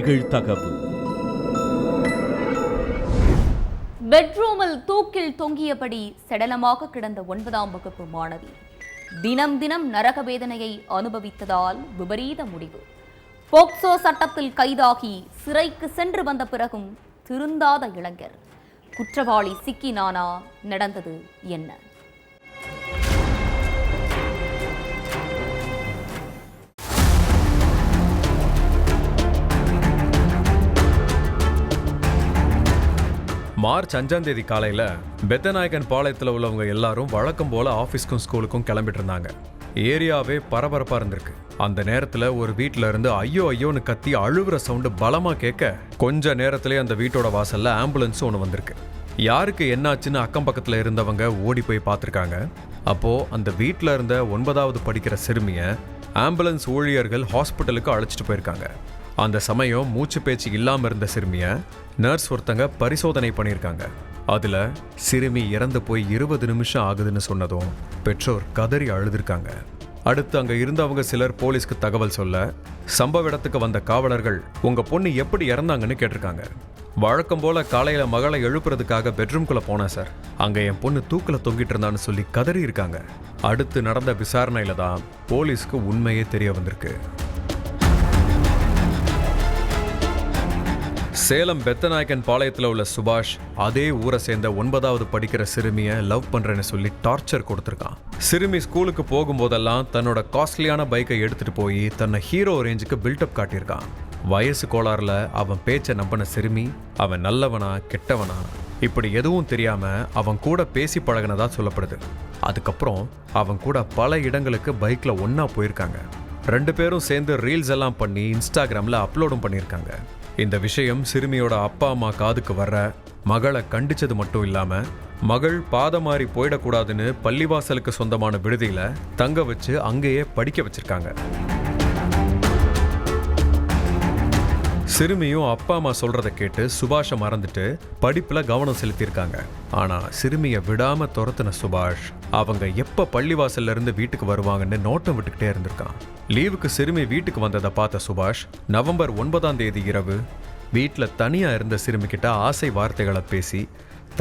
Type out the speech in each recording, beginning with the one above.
நிகழ்தகவு. பெட்ரூமில் தூக்கில் தொங்கியபடி சடலமாக கிடந்த 9ஆம் வகுப்பு மாணவி தினம் தினம் நரக வேதனையை அனுபவித்ததால் விபரீத முடிவு. போக்சோ சட்டத்தில் கைதாகி சிறைக்கு சென்று வந்த பிறகும் திருந்தாத இளைஞர். குற்றவாளி சிக்கினானா? நடந்தது என்ன? மார்ச் 5ஆம் தேதி காலையில் பெத்தநாயக்கன் பாளையத்தில் உள்ளவங்க எல்லாரும் வழக்கம் போல ஆஃபீஸ்க்கும் ஸ்கூலுக்கும் கிளம்பிட்டு இருந்தாங்க. ஏரியாவே பரபரப்பாக இருந்திருக்கு. அந்த நேரத்தில் ஒரு வீட்டில் இருந்து ஐயோ ஐயோன்னு கத்தி அழுவுற சவுண்டு பலமாக கேட்க கொஞ்ச நேரத்திலே அந்த வீட்டோட வாசலில் ஆம்புலன்ஸ் ஒன்று வந்திருக்கு. யாருக்கு என்னாச்சுன்னு அக்கம் பக்கத்தில் இருந்தவங்க ஓடி போய் பார்த்துருக்காங்க. அப்போது அந்த வீட்டில் இருந்த 9வது படிக்கிற சிறுமியை ஆம்புலன்ஸ் ஊழியர்கள் ஹாஸ்பிட்டலுக்கு அழைச்சிட்டு போயிருக்காங்க. அந்த சமயம் மூச்சு பேச்சு இல்லாமல் இருந்த சிறுமியை நர்ஸ் ஒருத்தங்க பரிசோதனை பண்ணியிருக்காங்க. அதில் சிறுமி இறந்து போய் 20 நிமிஷம் ஆகுதுன்னு சொன்னதும் பெற்றோர் கதறி அழுதுருக்காங்க. அடுத்து அங்கே இருந்தவங்க சிலர் போலீஸ்க்கு தகவல் சொல்ல சம்பவ இடத்துக்கு வந்த காவலர்கள் உங்கள் பொண்ணு எப்படி இறந்தாங்கன்னு கேட்டிருக்காங்க. வழக்கம் போல காலையில் மகளை எழுப்புறதுக்காக பெட்ரூம்குள்ளே போனேன் சார், அங்கே என் பொண்ணு தூக்கில் தொங்கிட்டு இருந்தான்னு சொல்லி கதறி இருக்காங்க. அடுத்து நடந்த விசாரணையில் தான் போலீஸ்க்கு உண்மையே தெரிய வந்திருக்கு. சேலம் பெத்தநாயக்கன் பாளையத்தில் உள்ள சுபாஷ் அதே ஊரை சேர்ந்த 9வது படிக்கிற சிறுமியை லவ் பண்றேன்னு சொல்லி டார்ச்சர் கொடுத்துருக்கான். சிறுமி ஸ்கூலுக்கு போகும்போதெல்லாம் தன்னோட காஸ்ட்லியான பைக்கை எடுத்துட்டு போய் தன்னை ஹீரோ ரேஞ்சுக்கு பில்டப் காட்டியிருக்கான். வயசு கோளாறுல அவன் பேச்சை நம்பின சிறுமி அவன் நல்லவனா கெட்டவனா இப்படி எதுவும் தெரியாம அவன் கூட பேசி பழகினதா சொல்லப்படுது. அதுக்கப்புறம் அவன் கூட பல இடங்களுக்கு பைக்ல ஒன்னா போயிருக்காங்க. 2 பேரும் சேர்ந்து ரீல்ஸ் எல்லாம் பண்ணி இன்ஸ்டாகிராம்ல அப்லோடும் பண்ணியிருக்காங்க. இந்த விஷயம் சிறுமியோட அப்பா அம்மா காதுக்கு வர்ற மகளை கண்டிச்சது மட்டும் இல்லாம மகள் பாதமாறி போயிடக்கூடாதுன்னு பள்ளிவாசலுக்கு சொந்தமான விடுதியில தங்க வச்சு அங்கேயே படிக்க வச்சிருக்காங்க. சிறுமியும் அப்பா அம்மா சொல்றதை கேட்டு சுபாஷை மறந்துட்டு படிப்புல கவனம் செலுத்தியிருக்காங்க. ஆனா சிறுமியை விடாம துரத்துன சுபாஷ் அவங்க எப்ப பள்ளிவாசல்ல இருந்து வீட்டுக்கு வருவாங்கன்னு நோட்டம் விட்டுக்கிட்டே இருந்திருக்கான். லீவுக்கு சிறுமி வீட்டுக்கு வந்ததை பார்த்த சுபாஷ் நவம்பர் 9ஆம் தேதி இரவு வீட்டில் தனியா இருந்த சிறுமி கிட்ட ஆசை வார்த்தைகளை பேசி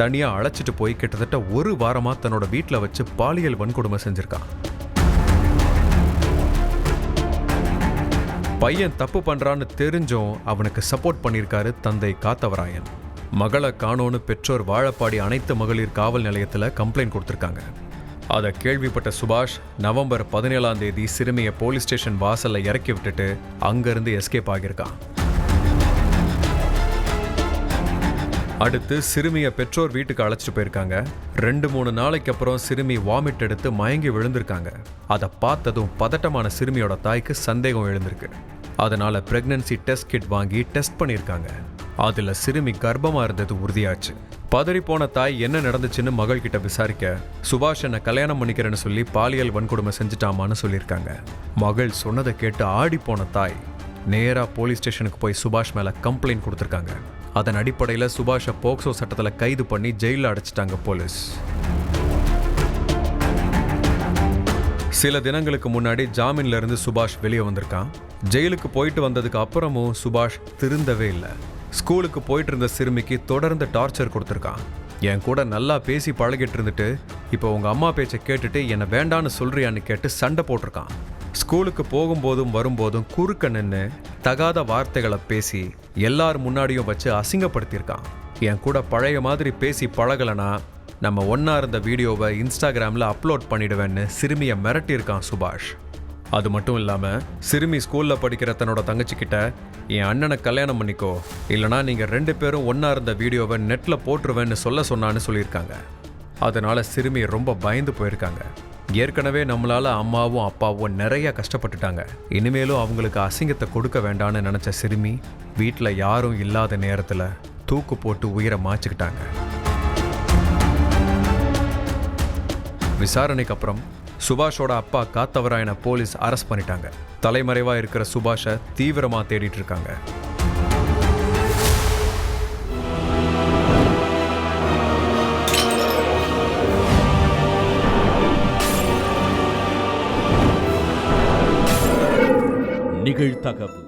தனியா அழைச்சிட்டு போய் கிட்டத்தட்ட 1 வாரமா தன்னோட வீட்டில் வச்சு பாலியல் வன்கொடுமை செஞ்சிருக்கான். பையன் தப்பு பண்றான்னு தெரிஞ்சும் அவனுக்கு சப்போர்ட் பண்ணியிருக்காரு தந்தை காத்தவராயன். மகளை காணோன்னு பெற்றோர் வாழப்பாடி அனைத்து மகளிர் காவல் நிலையத்தில் கம்ப்ளைண்ட் கொடுத்துருக்காங்க. அதை கேள்விப்பட்ட சுபாஷ் நவம்பர் 17ஆம் தேதி சிறுமியை போலீஸ் ஸ்டேஷன் வாசல்ல இறக்கி விட்டுட்டு அங்கிருந்து எஸ்கேப் ஆகியிருக்கான். அடுத்து சிறுமியை பெற்றோர் வீட்டுக்கு அழைச்சிட்டு போயிருக்காங்க. 2-3 நாளைக்கு அப்புறம் சிறுமி வாமிட் எடுத்து மயங்கி விழுந்திருக்காங்க. அதை பார்த்ததும் பதட்டமான சிறுமியோட தாய்க்கு சந்தேகம் எழுந்திருக்கு. அதனால பிரெக்னன்சி டெஸ்ட் கிட் வாங்கி டெஸ்ட் பண்ணியிருக்காங்க. அதுல சிறுமி கர்ப்பமா இருந்தது உறுதியாச்சு. பதறி போன தாய் என்ன நடந்துச்சுன்னு மகள் கிட்ட விசாரிக்க சுபாஷ் என்ன கல்யாணம் பண்ணிக்கிறேன்னு சொல்லி பாலியல் வன்கொடுமை செஞ்சுட்டாமான்னு சொல்லியிருக்காங்க. மகள் சொன்னதை கேட்டு ஆடி போன தாய் நேரா போலீஸ் ஸ்டேஷனுக்கு போய் சுபாஷ் மேல கம்ப்ளைண்ட் கொடுத்துருக்காங்க. அதன் அடிப்படையில் சுபாஷை போக்சோ சட்டத்தில் கைது பண்ணி ஜெயிலில் அடைச்சிட்டாங்க போலீஸ். சில தினங்களுக்கு முன்னாடி ஜாமீன்ல இருந்து சுபாஷ் வெளியே வந்திருக்கான். ஜெயிலுக்கு போயிட்டு வந்ததுக்கு அப்புறமும் சுபாஷ் திருந்தவே இல்லை. ஸ்கூலுக்கு போயிட்டு இருந்த சிறுமிக்கு தொடர்ந்து டார்ச்சர் கொடுத்துருக்கான். என் கூட நல்லா பேசி பழகிட்டு இருந்துட்டு இப்போ உங்க அம்மா பேச்சை கேட்டுட்டு என்னை வேண்டான்னு சொல்றியான்னு கேட்டு சண்டை போட்டிருக்கான். ஸ்கூலுக்கு போகும்போதும் வரும்போதும் குறுக்க நின்று தகாத வார்த்தைகளை பேசி எல்லார் முன்னாடியும் வச்சு அசிங்கப்படுத்தியிருக்கான். என் கூட பழைய மாதிரி பேசி பழகலனா நம்ம ஒன்னா இருந்த வீடியோவை இன்ஸ்டாகிராமில் அப்லோட் பண்ணிடுவேன்னு சிறுமியை மிரட்டியிருக்கான் சுபாஷ். அது மட்டும் இல்லாமல் சிறுமி ஸ்கூலில் படிக்கிற தன்னோட தங்கச்சிக்கிட்ட என் அண்ணனை கல்யாணம் பண்ணிக்கோ இல்லைனா நீங்கள் 2 பேரும் ஒன்றா இருந்த வீடியோவை நெட்டில் போட்டுருவேன்னு சொன்னான்னு சொல்லியிருக்காங்க. அதனால சிறுமி ரொம்ப பயந்து போயிருக்காங்க. ஏற்கனவே நம்மளால அம்மாவும் அப்பாவும் நிறைய கஷ்டப்பட்டுட்டாங்க. இனிமேலும் அவங்களுக்கு அசிங்கத்தை கொடுக்க வேண்டான்னு நினச்ச சிறுமி வீட்டில் யாரும் இல்லாத நேரத்தில் தூக்கு போட்டு உயிரை மாய்ச்சிக்கிட்டாங்க. விசாரணைக்கு அப்புறம் சுபாஷோட அப்பா காத்தவராயனை போலீஸ் அரெஸ்ட் பண்ணிட்டாங்க. தலைமறைவா இருக்கிற சுபாஷை தீவிரமா தேடிட்டு இருக்காங்க. நிகழ்தகவு.